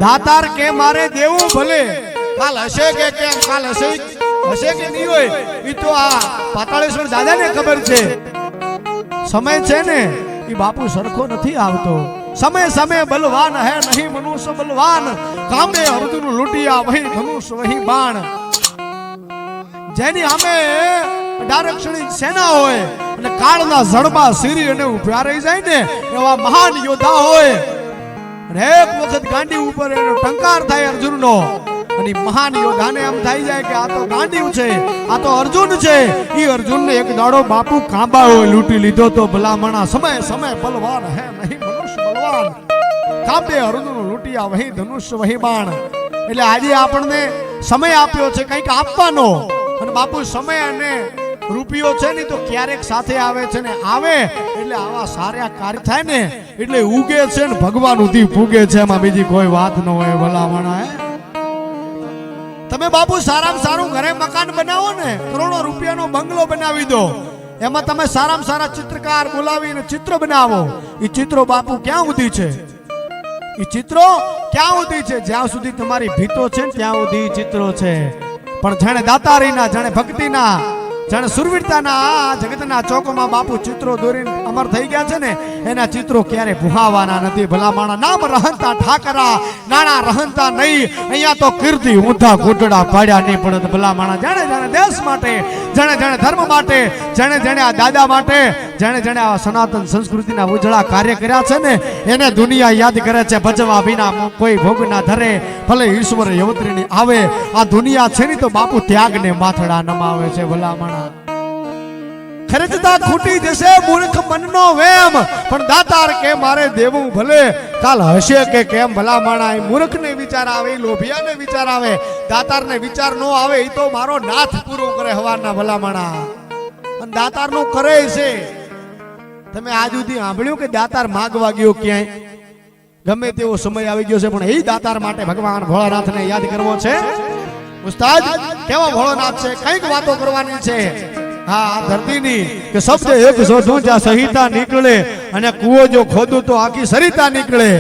દાતાર કે મારે દેવું ભલે કાલ હશે કે કેમ, કાલ હશે કે નહીં હોય એ તો આ પાતાળેશ્વર દાદાને ખબર છે. સમય છે ને એ બાપુ સરખો નથી આવતો. समय समय बलवान है नहीं मनुष्य बलवान, कामे अर्जुन लुटिया वही धनुष वही बाण. જેની સામે ડાયરેક્શનની સેના હોય અને કાળના જડબા સીરી અને ઉભા રહી જાય ને એવા મહાન યોદ્ધા હોય. અને એક વખત ગાંડી ઉપર એનો ટંકાર થાય અર્જુનનો અને મહાન યોદ્ધાને એમ થઈ જાય કે આ તો ગાંડીવ છે, આ તો અર્જુન છે. એ અર્જુનને એક દાડો બાપુ કાંબાઓ લૂંટી લીધો તો ભલામણા સમય સમય બલવાન હે નહીં મનુષ્ય બલવાન, કાંબે અર્જુન લૂંટિયા વહી ધનુષ વહી બાણ. એટલે આજે આપણને સમય આપ્યો છે કંઈક આપવાનો. અને બાપુ સમય અને રૂપિયો છે ને તો ક્યારેક સાથે આવે છે ને આવે એટલે આવા સારા કાર્ય થાય ને એટલે ઉગે છે ને ભગવાન ઉધી ફૂગે છે. એમાં બીજી કોઈ વાત ન હોય ભલામણા. તમે બાપુ સારામાં સારું ઘરે મકાન બનાવો ને, કરોડો રૂપિયાનો બંગલો બનાવી દો, એમાં તમે સારામાં સારા ચિત્રકાર બોલાવીને ચિત્ર બનાવો. એ ચિત્રો બાપુ ક્યાં સુધી છે? એ ચિત્રો ક્યાં સુધી છે? જ્યાં સુધી તમારી ભીતો છે ને ત્યાં સુધી ચિત્રો છે. પણ જાણે દાતારીના, જાણે ભક્તિના, જાણે સુરવીરતાના જગતના ચોકોમાં બાપુ ચિત્રો દોરીને અમર થઈ ગયા છે ને એના ચિત્રો ક્યારે ભૂહાવાના નથી ભલામાણા. નામ રહંતા ઠાકરા નાણા રહંતા નહીં, અહીંયા તો કીર્તિ ઊંધા ઘૂંટડા પાડ્યા નહીં પડે ભલામાણા. જાણે જાણે દેશ માટે, જાણે જાણે ધર્મ માટે, જાણે જાણે આ દાદા માટે, જાણે જાણે આ સનાતન સંસ્કૃતિના ઉજળા કાર્ય કર્યા છે ને એને દુનિયા યાદ કરે છે. ભજવા વિના કોઈ ભોગ ના ધરે, ભલે ઈશ્વર યવત્રીની આવે. આ દુનિયા છે ને તો બાપુ ત્યાગને માથડા નમાવે છે ભલામણા. ખર્ચતા ખૂટી જશે મૂર્ખ મનનો વેમ, પણ દાતાર કે મારે દેવું ભલે કાલ હશે કે કેમ ભલામણા. એ મૂર્ખને વિચાર આવે, લોભિયાને વિચાર આવે, દાતારને વિચાર નો આવે. એ તો મારો નાથ પૂરો કરે હવારના ભલામણા. અને દાતાર નું કરે છે. તમે આજ સુધી સાંભળ્યું કે દાતાર માગવા ગયો ક્યાંય? ગમે તેવો સમય આવી ગયો છે પણ એ દાતાર માટે ભગવાન ભોળાનાથને યાદ કરવો છે. ઉસ્તાદ કેવો ભોળાનાથ છે, કઈક વાતો કરવાની છે. હા, ધરતીની કે શબ્દ એક શોધું જ્યાં સહિતા નીકળે અને કુવો જો ખોદું તો આખી સરિતા નીકળે.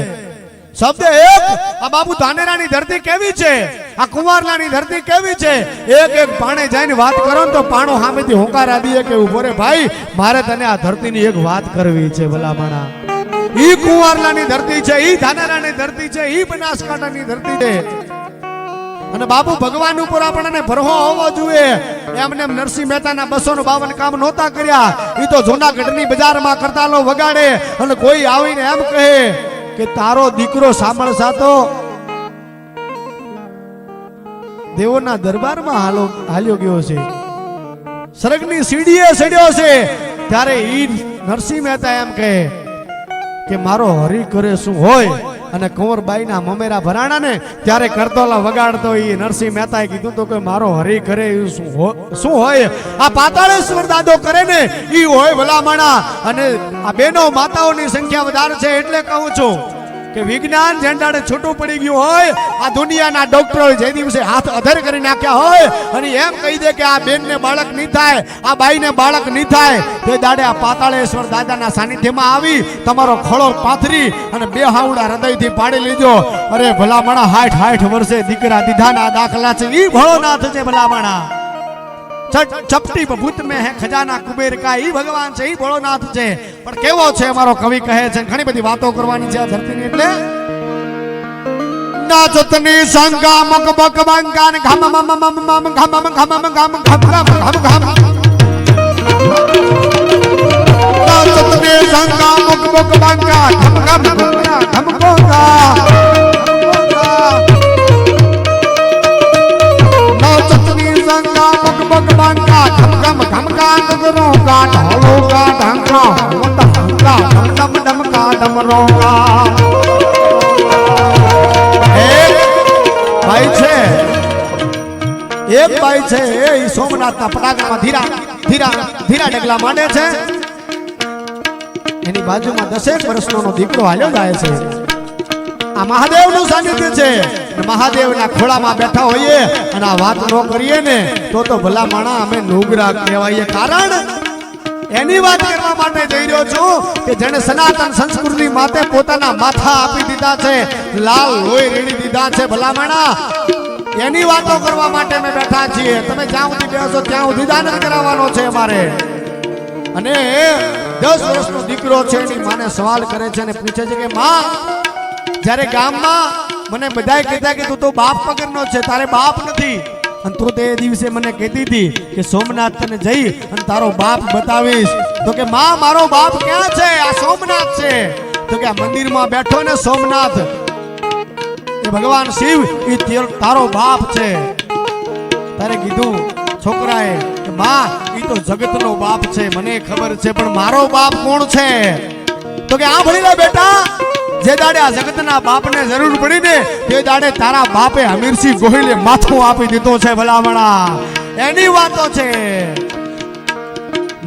શબ્દ એક. આ બાપુ ધાનેરાની ધરતી કેવી છે, આ કુંવારલાની ધરતી કેવી છે. એક એક પાણે જઈને વાત કરો ને તો પાણો સામેથી હોંકારા દે કે ઉભો રે ભાઈ, મારે તને આ ધરતીની એક વાત કરવી છે ભલામણા. ઈ કુંવારલાની ધરતી છે, ઈ ધાનેરાની ધરતી છે, ઈ બનાસકાંઠાની ધરતી છે. અને બાપુ ભગવાન ઉપર આપણને ભરોસો હોવો જોઈએ. એમને નરસિંહ મહેતાના 252 કામ નહોતા કર્યા. એ તો જૂનાગઢની બજારમાં કરતાલો વગાડે અને કોઈ આવીને એમ કહે કે તારો દીકરો સાંભળસા તો દેવોના દરબારમાં હાલ્યો ગયો છે, સ્વર્ગની સીડીએ ચડ્યો છે. ત્યારે ઈ નરસિંહ મહેતા એમ કહે કે મારો હરી કરે શું હોય. અને કુંવરબાઈના મમેરા ભરાણા ને ત્યારે કરતોલા વગાડતો એ નરસિંહ મહેતાએ કીધું તો કે મારો હરી કરે શું હોય. આ પાતાળેશ્વર દાદો કરે ને ઈ હોય ભલામણા. અને આ બેનો માતાઓની સંખ્યા વધારે છે એટલે કહું છું કે વિજ્ઞાન જેંડાડે છૂટું પડી ગયું હોય, આ દુનિયાના ડોક્ટરો જે દિવસે હાથ અધર કરી નાખ્યા હોય અને એમ કહી દે કે આ બેનને બાળક નહીં થાય, આ બાઈને બાળક નહીં થાય, તે દાડે આ પાતાળેશ્વર દાદાના સાનિધ્યમાં આવી તમારો ખોળો પાથરી અને બે હાવડા હૃદયથી પાડી લીધો. અરે ભલામણા 60 વર્ષે દીકરા દીધાના દાખલા છે. ઈ ભોળોનાથ છે ભલામણા. ચપટી ભૂત में है खजाना कुबेर का. ઈ ભગવાન છે, ઈ ભોળોનાથ છે. પણ કેવો છે અમારો કવિ કહે છે, ઘણી બધી વાતો કરવાની છે આ ધરતીની. એટલે નાચતની સંગા મક બક બંગાન ઘમ મમ મમ મમ ઘમ મમ ઘમ મમ ઘમ ઘમ ઘમ ઘમ નાચતની saga મક buck બંગા ઘમ ઘમ ઘમ Goga નાચતની saga મક buck બંગા ઘમ ઘમ ઘમ ગાંગ ગરોગા ઢોલોગા ઢંગા ઢંગા ઢમ ઢમ કા ડમરોગા. ભાઈ છે, એક ભાઈ છે, એ સોમનાથના પટાકામાં ધીરા ડગલા માંડે છે. એની બાજુમાં 10 વર્ષનો દીકરો હાલ્યો જાય છે. આ મહાદેવનું સાનિધ્ય છે. મહાદેવના ખોળામાં બેઠા હોઈએ અને આ વાત ન કરીએ ને તો ભલા માણા અમે નુગરા કહેવાઈએ. કારણ એની વાત કરવા માટે જઈ રહ્યો છું કે જેને સનાતન સંસ્કૃતિ માટે પોતાના માથા આપી દીધા છે, લાલ લોહી રેડી દીધા છે, ભલામણા એની વાતો કરવા માટે મેં બેઠા છીએ. તમે જ્યાં સુધી બેસો ત્યાં સુધી દાન કરાવવાનો છે અમારે. અને 10 વર્ષનો દીકરો છે એની માને સવાલ કરે છે અને પૂછે છે કે માં, જ્યારે ગામમાં મને બધાય કહેતા કે તું તો બાપ પગરનો છે, તારે બાપ નથી, અને તું તે દિવસે મને કહેતી હતી કે સોમનાથ તને જઈ અને તારો બાપ બતાવીશ. તો કે માં, મારો બાપ ક્યાં છે? આ સોમનાથ છે. તો કે આ મંદિરમાં બેઠો ને સોમનાથ, એ ભગવાન શિવ, એ તારો બાપ છે. તારે કીધું છોકરાએ કે માં, એ તો જગતનો બાપ છે, મને ખબર છે, પણ મારો બાપ કોણ છે? તો કે આ ભણી લે બેટા, જે દાડે આ જગતના બાપને જરૂર પડી ને તે દાડે તારા બાપે હમીરસિંહ ગોહિલે માથું આપી દીધો છે. ભલામણા એની વાતો છે.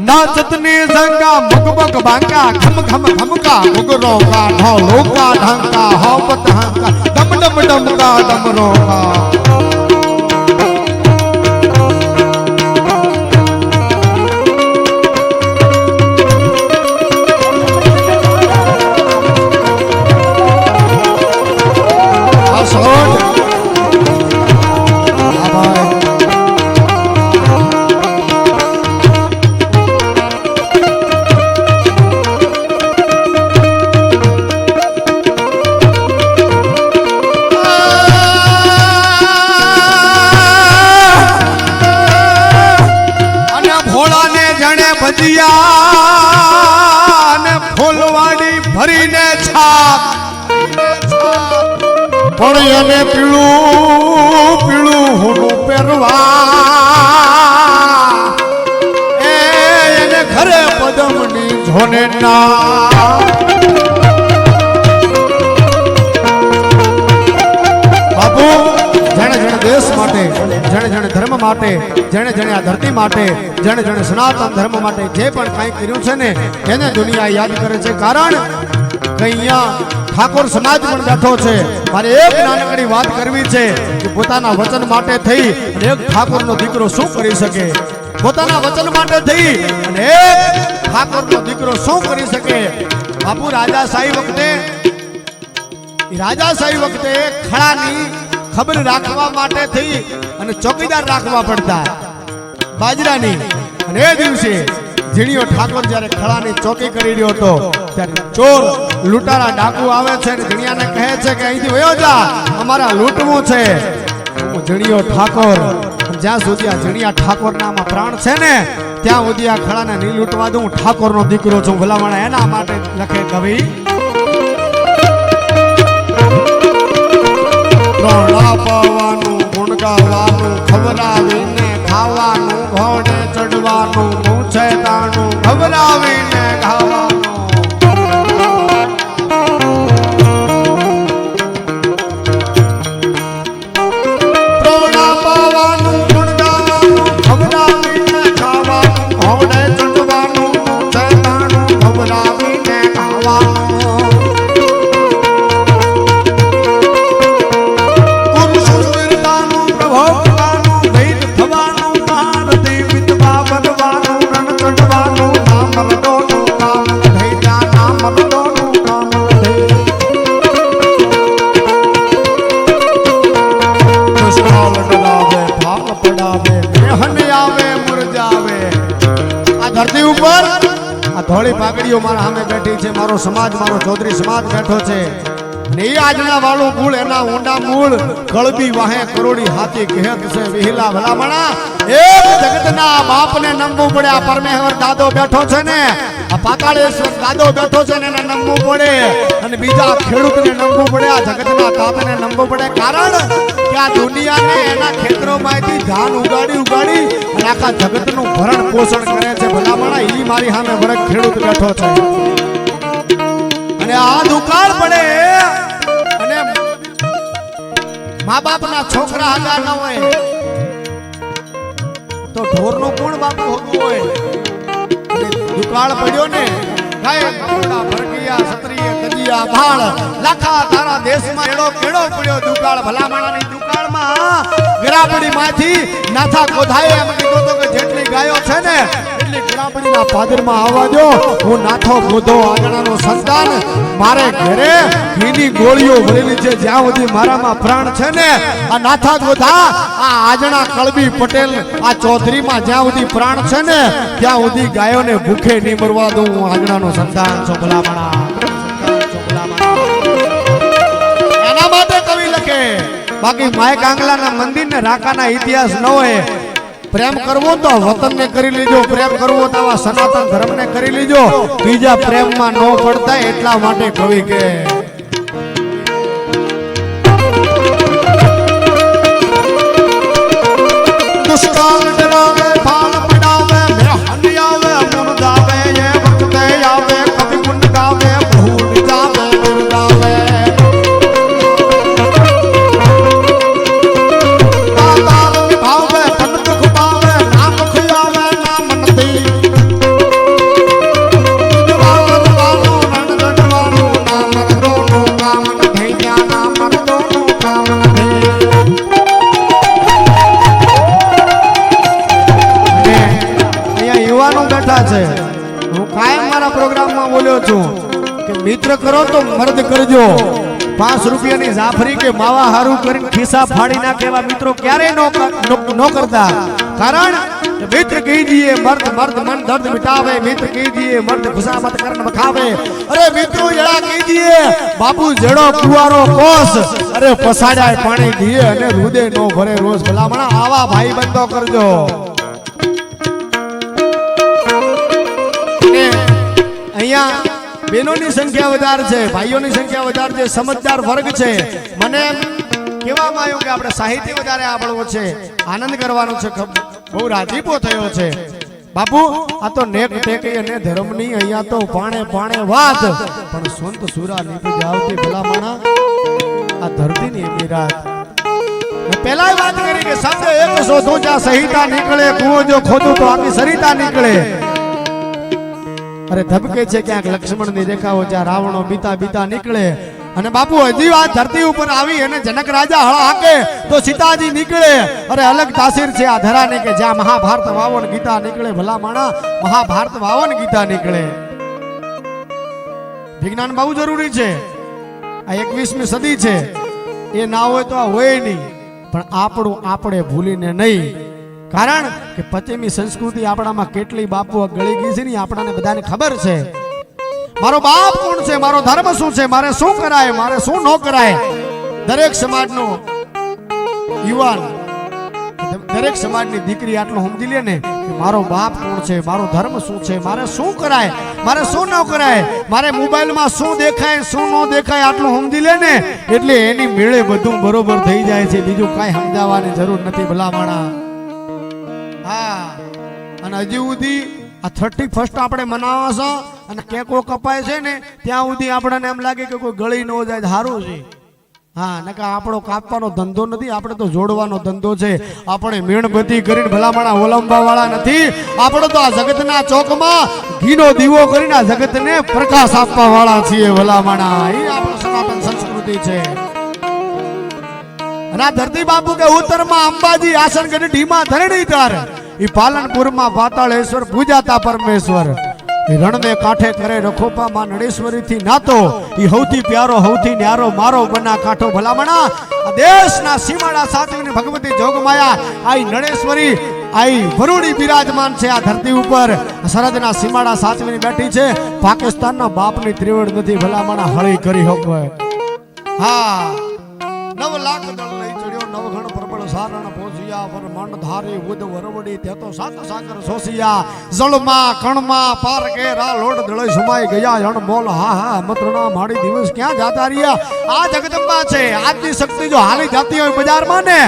નાચતની સંગા મગમગ ભાંગા ખમ ખમ ખમકા મુગરો કા ઢોલો કા ઢંકા હોબત હંકા ડમ ડમ ડમકા ડમરો કા. ને ફૂલવાડી ભરીને છાપ પણ એને પીળું પીળું હોનું પહેરવા એને ઘરે પદમની જોને ના. બાપુ, જેણે જેણે દેશ માટે, જેણે જેણે ધર્મ માટે, જેણે જેણે આ ધરતી માટે, જેણે જેણે સનાતન ધર્મ માટે જે પણ કંઈ કર્યું છે ને એને દુનિયા યાદ કરે છે. કારણ કે અહીંયા ઠાકોર સમાજ પણ બેઠો છે. મારે એક નાનકડી વાત કરવી છે કે પોતાના વચન માટે થઈ અને એક ઠાકોરનો દીકરો શું કરી શકે? પોતાના વચન માટે થઈ અને એક ઠાકોરનો દીકરો શું કરી શકે? બાપુ, રાજાશાહી વખતે ખળાની ખબર રાખવા માટે થઈ અને ચોકીદાર રાખવા પડતા બાજરાની. અને એ દિવસે ઝીણીયો ઠાકોર જ્યારે ખળાની ચોકી કરી રહ્યો હતો ત્યારે ચોર લૂંટારા ડાકુ આવે છે અને ઝીણિયાને કહે છે કે અહીંથી વયો જા, અમારા લૂંટવું છે. હું ઝીણીયો ઠાકોર, જ્યાં સુધી આ ઝીણિયા ઠાકોરનામાં પ્રાણ છે ને ત્યાં સુધી આ ખળાને નહીં લૂંટવા દઉં. ઠાકોરનો દીકરો છું. ભલામણા એના માટે લખે કવિ, પાવાનું ગુણ ગાવાનું ખવડાવીને ખાવાનું ઘોડે ચડવાનું મૂછે તાણું ખવડાવીને ખાવાનું. પ્રોણા પાવાનું ગુણ ગાવાનું ખવડાવીને ખાવાનું ઘોડે ચડવાનું મૂછે તાણું ખવડાવીને ખાવાનું. ધરતી ઉપર આ ધોળી પાઘડીઓ મારા સામે બેઠી છે. મારો સમાજ, મારો ચૌધરી સમાજ બેઠો છે. ને એ આજના વાળું મૂળ, એના ઊંડા મૂળ કળબી વાહે કરોડી હાથી કહેત છે વિહિલા. ભલામણા એક જગતના બાપને નમવું પડે. આ પરમેશ્વર દાદો બેઠો છે ને, આ પાતાળેશ્વર દાદો બેઠો છે ને એને નમવું પડે. અને બીજા ખેડૂતને નમવું પડે, આ જગતના તાતને નમવું પડે. કારણ કે આ દુનિયાને એના ખેતરોમાંથી ધાન ઉગાડી અને આખા જગતનું ભરણ પોષણ કરે છે. ભલામણા ઈ મારી સામે વર્ગ ખેડૂત બેઠો છે. અને આ દુકાળ પડે અને મા બાપના છોકરા હગા ન હોય તો ઢોરનો કોણ બાપુ હોતું હોય? અને દુકાળ પડ્યો ને, ગાય ઘોડા ભરકિયા ક્ષત્રિય કદિયા ભાળ લાખા તારા દેશમાં એડો કેડો પડ્યો દુકાળ. ભલામણાની દુકાળમાં ગરાબડીમાંથી નાથા કોધાએ એમ કીધું કે જેટલી ગાયો છે ને એટલી મેઘાપડીના પાદરમાં આવવા દો. હું નાથો ગોધો આંગણાનો સંતાન, મારે ઘરે ઘીની ગોળીઓ ભરેલી છે. જ્યાં સુધી મારામાં પ્રાણ છે ને આ નાથા ગોધા, આ આજણા કળબી પટેલ, આ ચૌધરીમાં જ્યાં સુધી પ્રાણ છે ને ત્યાં સુધી ગાયોને ભૂખે નહીં મરવા દઉં. હું આંગણાનો સંતાન છું ભલામણા. એના માટે કવિ લખે. બાકી માય કાંગલાના મંદિર ને રાકાના ઇતિહાસ ન હોય. પ્રેમ કરવો તો વતન ને કરી લીજો, પ્રેમ કરવો તો આવા સનાતન ધર્મ ને કરી લીજો. બીજા પ્રેમમાં ન પડતા એટલા માટે કવિ કે દુષ્કાળ ડરાવે, ફાલ પડાવે, મેહની આવે, મુરદાવે, એ વખતે આવે, કવિ ગુણ ગાવે, ભૂલ જાવે, મુરદાવે. છે. હું કાયમ મારા પ્રોગ્રામમાં બોલ્યો છું કે મિત્ર કરો તો મર્દ કરજો. 5 રૂપિયાની જાફરી કે માવા હારું કરીને ખિસ્સા ફાડી નાખે એવા મિત્રો ક્યારેય ન કરતા. કારણ મિત્ર કહીજીએ મર્દ મર્દ મન દર્દ મિટાવે, મિત્ર કહીજીએ મર્દ ખુશામત કરન બખાવે. અરે મિત્રો જડા કહીજીએ બાપુ જેડો કુવારો કોસ, અરે પસાડાય પાણી દીએ અને રુદે નો ભરે રોજ. ભલામણા આવા ભાઈ બંધો કરજો. અહીંયા બહેનોની સંખ્યા વધારે છે, ભાઈઓની સંખ્યા વધારે છે, સમજદાર વર્ગ છે. મને કહેવામાં આવ્યું કે આપણે સાહિત્ય વધારે આવડવો છે, આનંદ કરવાનો છે. બહુ રાજીપો થયો છે. બાપુ આ તો નેક ટેકી અને ધર્મની અહીંયા તો પાણે પાણે વાત, પણ સંત સુરા નીપજ આવતી ભલામણા આ ધરતીની અમીરાત. પહેલા વાત કરી કે શબ્દ એક શોધો જ્યાં સહિતા નીકળે, કુઓ જો ખોદું તો આખી સરિતા નીકળે. અરે ધબકે છે ક્યાંક લક્ષ્મણ ની રેખાઓ જ્યાં રાવણો બીતા બીતા નીકળે. અને બાપુ હજી વાત ધરતી ઉપર આવી અને જનક રાજા હળ હાકે તો સીતાજી નીકળે. અરે અલગ તાસીર છે આ ધરાને કે જ્યાં મહાભારત વાવન ગીતા નીકળે. ભલા માણા મહાભારત વાવન ગીતા નીકળે. વિજ્ઞાન બહુ જરૂરી છે. આ 21મી સદી છે, એ ના હોય તો આ હોય નહીં. પણ આપણું આપણે ભૂલીને નહીં. કારણ કે પશ્ચિમી સંસ્કૃતિ આપણામાં કેટલી બાપુ ગળી ગઈ છે ને આપણાને બધાને ખબર છે. મારો બાપ કોણ છે, મારો ધર્મ શું છે, મારે શું કરાય, મારે શું ન કરાય. દરેક સમાજનો યુવાન, દરેક સમાજની દીકરી આટલું સમજી લે ને કે મારો બાપ કોણ છે, મારો ધર્મ શું છે, મારે શું કરાય, મારે શું ન કરાય, મારે મોબાઈલમાં શું દેખાય શું ન દેખાય આટલું સમજી લે ને એટલે એની મેળે બધું બરોબર થઈ જાય છે. બીજું કાંઈ સમજાવવાની જરૂર નથી ભલામણા. હા, અને હજી સુધી આ 31st આપણે મનાવા છે અને કેકો કપાય છે ને ત્યાં સુધી આપણને એમ લાગે કે કોઈ ગળી ન જાય સારું છે. હા, નકા આપણો કાપવાનો ધંધો નથી, આપણે તો જોડવાનો ધંધો છે. આપણે મીણબત્તી કરીને ભલામણા ઓલંબા વાળા નથી. આપણે તો આ જગતના ચોકમાં ઘીનો દીવો કરીને આ જગતને પ્રકાશ આપવા વાળા છીએ ભલામણા. એ આપણી સનાતન સંસ્કૃતિ છે. અને આ ધરતી બાપુ કે ઉત્તરમાં અંબાજી, આસનગઢ, ઢીમા, ધરણીધર, ઈ પાલનપુરમાં પાતાળેશ્વર પૂજાતા પરમેશ્વર. ઈ રણને કાંઠે કરે રખોપા માં નડેશ્વરી થી નાતો. ઈ હૌથી પ્યારો હૌથી ન્યારો મારો બના કાંઠો ભલામણા. આ દેશના સીમાડા સાચવીને ભગવતી જોગમાયા આઈ નડેશ્વરી આઈ વરુડી બિરાજમાન છે આ ધરતી ઉપર. સરહદના સીમાડા સાચવીને બેઠી છે. પાકિસ્તાનના બાપની ત્રિવડ નથી ભલામણા હળી કરી હોય. હા, 9 લાખ દળ લઈ ચડ્યો નવઘણ પ્રબળ સારણ પોસિયા પર મંડ ધારી ઉદ વરવડી તે તો સાત સાગર સોસિયા. જળમાં કણમાં પાર કેરા લોડ દળે સુમાઈ ગયા જણ બોલ હા હા મત્રણા માડી દિવસ ક્યાં જાતા રહ્યા. આ જગદંબા છે. આજની શક્તિ જો હાલી જાતી હોય બજારમાં ને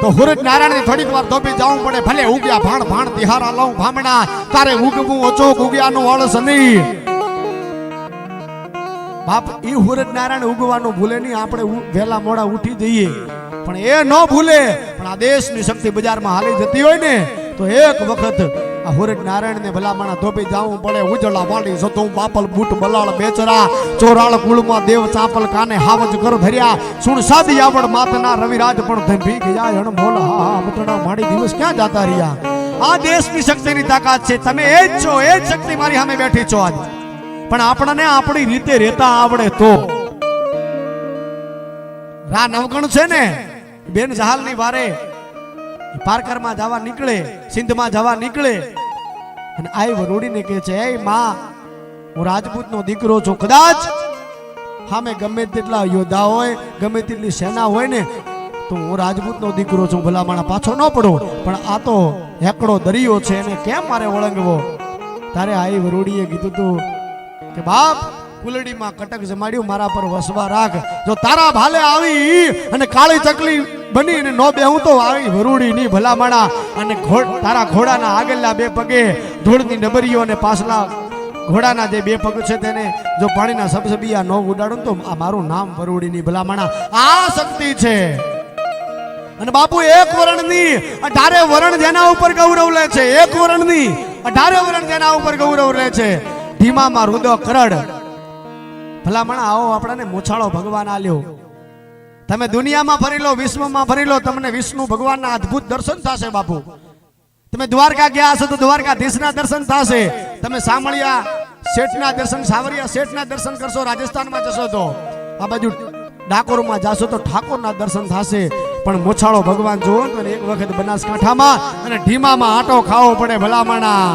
તો હુરજ નારાયણ થોડીક વાર ધોબી જવું પડે. ભલે ઉગ્યા ભાણ ભાણ તિહારા લઉં ભામણા, તારે ઉગવું ઓછો ઉગ્યાનું અળસ નહીં. બાપ ઈ હુરજ નારાયણ ઉગવાનું ભૂલે નહીં. આપણે વહેલા મોડા ઉઠી જઈએ પણ એ ન ભૂલે. પણ આ દેશની શક્તિ બજારમાં હાલી જતી હોય ને તો એક વખત આ હુરજ નારાયણ ને ભલામણા ધોબી જવું પડે. ઉજળા વાળી સતું બાપલ બૂટ બલાળ બેચરા ચોરાળ કુળમાં દેવ ચાપલ કાને હાવજ કર ધર્યા. સુણ સાદી આવડ માતના રવિરાજ પણ ધંભી ગયા જણ બોલ હા હા મતડા માડી દિવસ ક્યાં જાતા રહ્યા. આ દેશની શક્તિની તાકાત છે. તમે એ જ છો, એ જ શક્તિ મારી સામે બેઠી છો આજ. પણ આપણને આપણી રીતે રહેતા આવડે તો. રા નવગણ છે ને બેન જહાલની વારે પારકરમાં જવા નીકળે, સિંધમાં જવા નીકળે અને આઈ વરોડીને કહે છે, એ માં, હું રાજપૂતનો દીકરો છું. કદાચ સામે ગમે તેટલા યોદ્ધા હોય, ગમે તેટલી સેના હોય ને, તો હું રાજપૂતનો દીકરો છું, ભલા માણા પાછો ન પડો. પણ આ તો એકડો દરિયો છે, એને કેમ મારે વળંગવો? તારે આઈ વરોડીએ કીધું તું કે બાપ, કુલડીમાં કટક જમાડ્યું, મારા પર વસવા રાખ. જો તારા ભાલે આવી અને કાળી ચકલી બનીને નો બેહું તો આવી વરુડી ની ભલા માણા. અને તારા ઘોડાના આગળના બે પગે ધૂળની ડબરીઓ અને પાછલા ઘોડાના જે બે પગ છે તેને જો પાણીના સબસબિયા નો ઉડાડું તો આ મારું નામ વરુડી ની ભલા માણા. આ શક્તિ છે. અને બાપુ એક વરણની 18 વરણ જેના ઉપર ગૌરવ લે છે, એક વરણની 18 વરણ જેના ઉપર ગૌરવ લે છે. ધીમામાં રુદો કરડ ભલામણા આવો આપણને મોછાળો ભગવાન આલ્યો. તમે દુનિયામાં ફરી લો, વિશ્વમાં ફરી લો, તમને વિષ્ણુ ભગવાનના અદ્ભુત દર્શન થશે બાપુ. તમે દ્વારકા ગયા હશો તો દ્વારકાધીશના દર્શન થશે. તમે સામળિયા શેઠના દર્શન, સાવરિયા શેઠના દર્શન કરશો, રાજસ્થાનમાં જશો તો આ બાજુ ડાકોરમાં જાશો તો ઠાકોરના દર્શન થશે. પણ મોછાળો ભગવાન જોવો તો એક વખત બનાસકાંઠામાં અને ઢીમામાં આટો ખાવો પડે ભલામણા.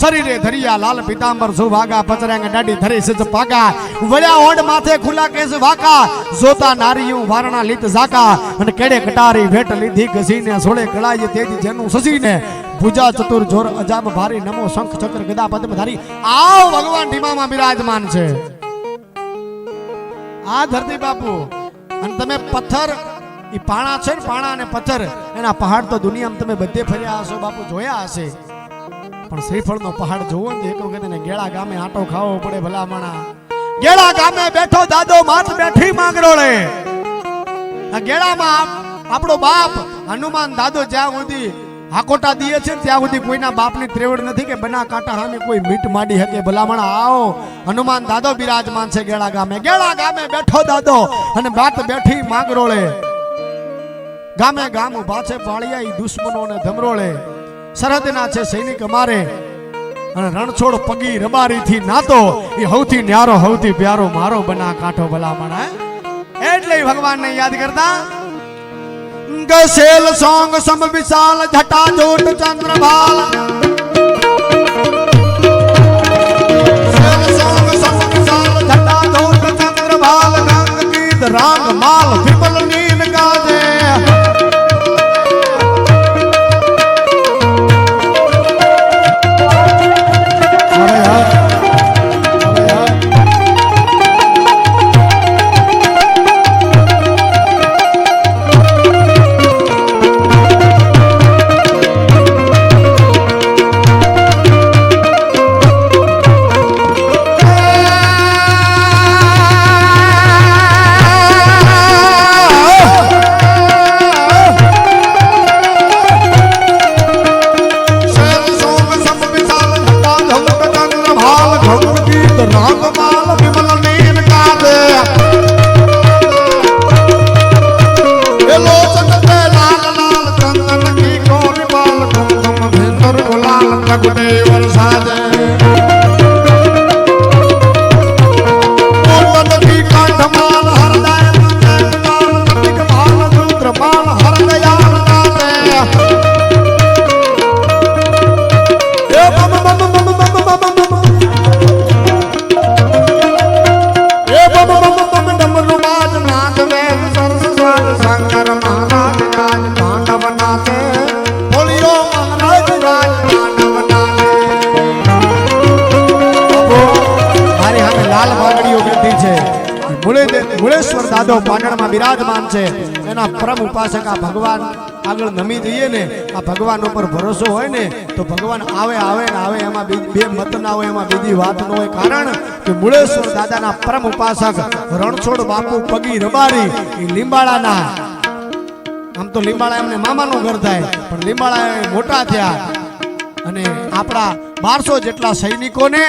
શરીરે ધરિયા લાલ પીતાંબર સુભાગા, પચરાંગ દાઢી ધરી સિજ પાગા, વળ્યા ઓડ માથે ખુલ્લા કેસ વાકા, જોતા નારીયું વારણા લીત ઝાકા, અને કેડે કટારી ભેટ લીધી ઘસીને, સોળે કળાઈ તેજી જેનું સસીને, ભુજા ચતુર જોર અજાબ ભારી, નમો શંખ ચક્ર ગદા પદ્મ ધારી. આવ ભગવાન ઢીમામાં બિરાજમાન છે આ ધરતી બાપુ. અને તમે પથ્થર ઈ પાણા છે ને, પાણા અને પથ્થર એના પહાડ તો દુનિયામાં તમે બધે ફર્યા હશો બાપુ, જોયા હશે. પણ શ્રીફળનો પહાડ જોવો ને એક વખત એને ગેળા ગામે આટો ખાવો પડે ભલામણા. ગેળા ગામે બેઠો દાદો માત બેઠી માંગરોળે. આ ગેળામાં આપણો બાપ હનુમાન દાદો જ્યાં સુધી હાકોટા દીએ છે ત્યાં સુધી કોઈના બાપની ત્રેવડ નથી કે બના કાંટા સામે કોઈ મીટ માંડી શકે ભલામણા. આવો હનુમાન દાદો બિરાજમાન છે ગેળા ગામે. ગેળા ગામે બેઠો દાદો અને બાત બેઠી માંગરોળે. ગામે ગામ ઉભા છે પાળિયા ઈ દુશ્મનોને ધમરોળે. સરહદના છે સૈનિક અમારે અને રણછોડ પગી રબારી થી નાતો, એ હૌથી ન્યારો હૌથી પ્યારો મારો બના કાંઠો ભલામણા. એટલે ભગવાનને યાદ કરતા ગસેલ સોંગ સમ વિશાલ જટા જોટ ચંદ્રભાલ, ગસેલ સોંગ સમ વિશાલ જટા જોટ ચંદ્રભાલ, રંગ ગીત રાગ માલ વિપલ નીન ગાજે. મુળેશ્વર દાદો પાટણમાં બિરાજમાન છે. એના પરમ ઉપાસક આ ભગવાન આગળ નમી જઈએ ને, આ ભગવાન ઉપર ભરોસો હોય ને તો ભગવાન આવે આવે ને આવે. એમાં બે મત ના હોય, એમાં બીજી વાત ન હોય. કારણ કે મુળેશ્વર દાદાના પરમ ઉપાસક રણછોડ બાપુ પગી રબારી એ લીંબાળાના, આમ તો લીંબાળા એમને મામાનું ઘર થાય પણ લીંબાળા મોટા થયા અને આપણા 1200 જેટલા સૈનિકોને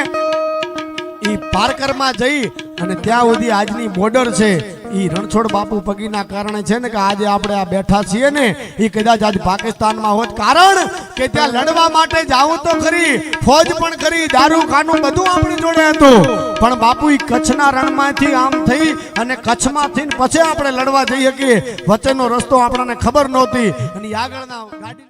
ઈ પારકરમાં જઈ અને ત્યાં સુધી આજની બોર્ડર છે ઈ રણછોડ બાપુ પગીના કારણે છે ને કે આજે આપણે આ બેઠા છીએ ને ઈ કદાચ આજ પાકિસ્તાનમાં હોત, કારણ કે ત્યાં લડવા માટે જાવું તો ખરી, ફોજ પણ ખરી, દારૂ ખાનું બધું આપણી જોડે હતું, પણ બાપુ ઈ કચ્છના રણમાંથી આમ થઈ અને કચ્છમાંથી પછી આપણે લડવા જઈ શકીએ, વચ્ચેનો રસ્તો આપણને ખબર નહોતી અને આગળના ગાડી